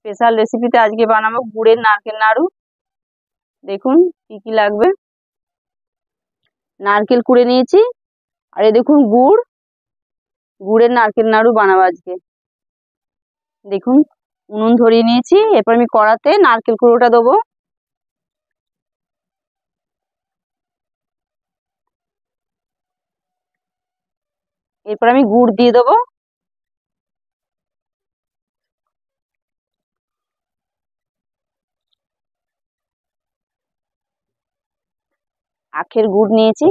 Special রেসিপিতে আজকে বানাবো গুড়ের নারকেল নাড়ু। দেখুন কি কি লাগবে। নারকেল কুড়ে নিয়েছি, আর এই দেখুন গুড়ের নারকেল নাড়ু বানাবো আজকে। দেখুন উনুন ধরিয়ে নিয়েছি, এরপর আমি কড়াতে নারকেল কুড়োটা দেবো। এরপর আমি গুড় দিয়ে দেবো। আখের গুড় নিয়েছি।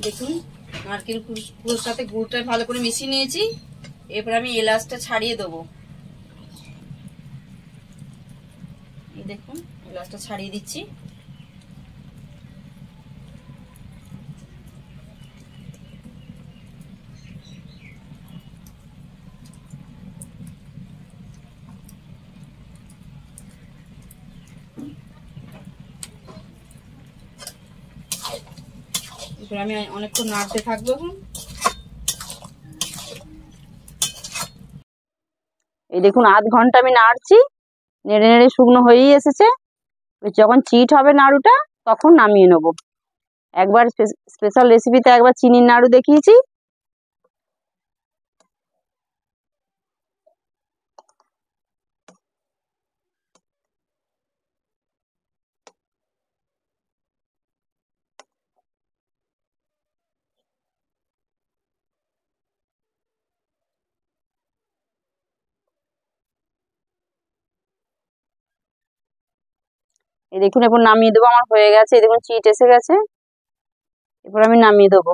দেখুন নারকেল কুড়োর সাথে গুড়টা ভালো করে মিশিয়ে নিয়েছি। এরপর আমি এলাচটা ছাড়িয়ে দেবো। এই দেখুন এলাচটা ছাড়িয়ে দিচ্ছি। এরপর আমি অনেকক্ষণ নাড়তে থাকবো। এই দেখুন আধ ঘন্টা আমি নাড়ছি, নেড়ে নেড়ে শুকনো হয়েই এসেছে। যখন চিট হবে নাড়ুটা তখন নামিয়ে নেবো। একবার স্পেশাল রেসিপিতে একবার চিনির নাড়ু দেখিয়েছি। এই দেখুন এরপর নামিয়ে দেবো, আমার হয়ে গেছে। এই দেখুন চিট এসে গেছে, এরপর আমি নামিয়ে দেবো।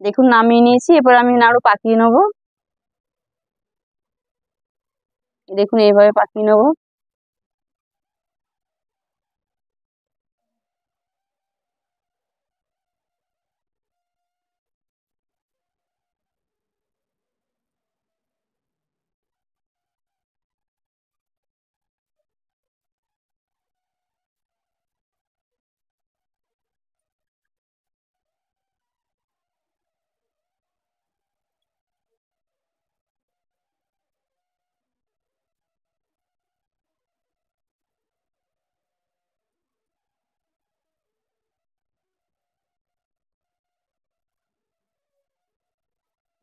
দেখুন নামিয়ে নিয়েছি, এরপর আমি নাড়ু পাকিয়ে নেবো। দেখুন এইভাবে পাকিয়ে নেবো।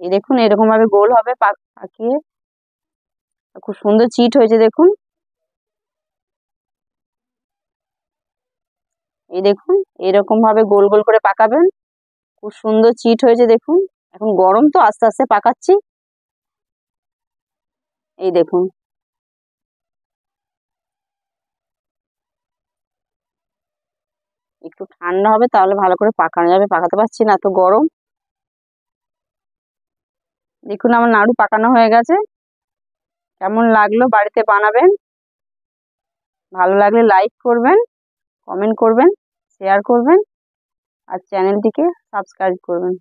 এই দেখুন এরকম ভাবে গোল হবে পাকিয়ে। খুব সুন্দর চিট হয়েছে দেখুন। এই দেখুন এরকম ভাবে গোল গোল করে পাকাবেন। খুব সুন্দর চিট হয়েছে দেখুন। এখন গরম তো আস্তে আস্তে পাকাচ্ছি। এই দেখুন একটু ঠান্ডা হবে তাহলে ভালো করে পাকানো যাবে, পাকাতে পারছি না, এত গরম। দেখুন আমার নাড়ু পাকানো হয়ে গেছে। কেমন লাগলো বাড়িতে বানাবেন। ভালো লাগলে লাইক করবেন, কমেন্ট করবেন, শেয়ার করবেন, আর চ্যানেলটিকে সাবস্ক্রাইব করবেন।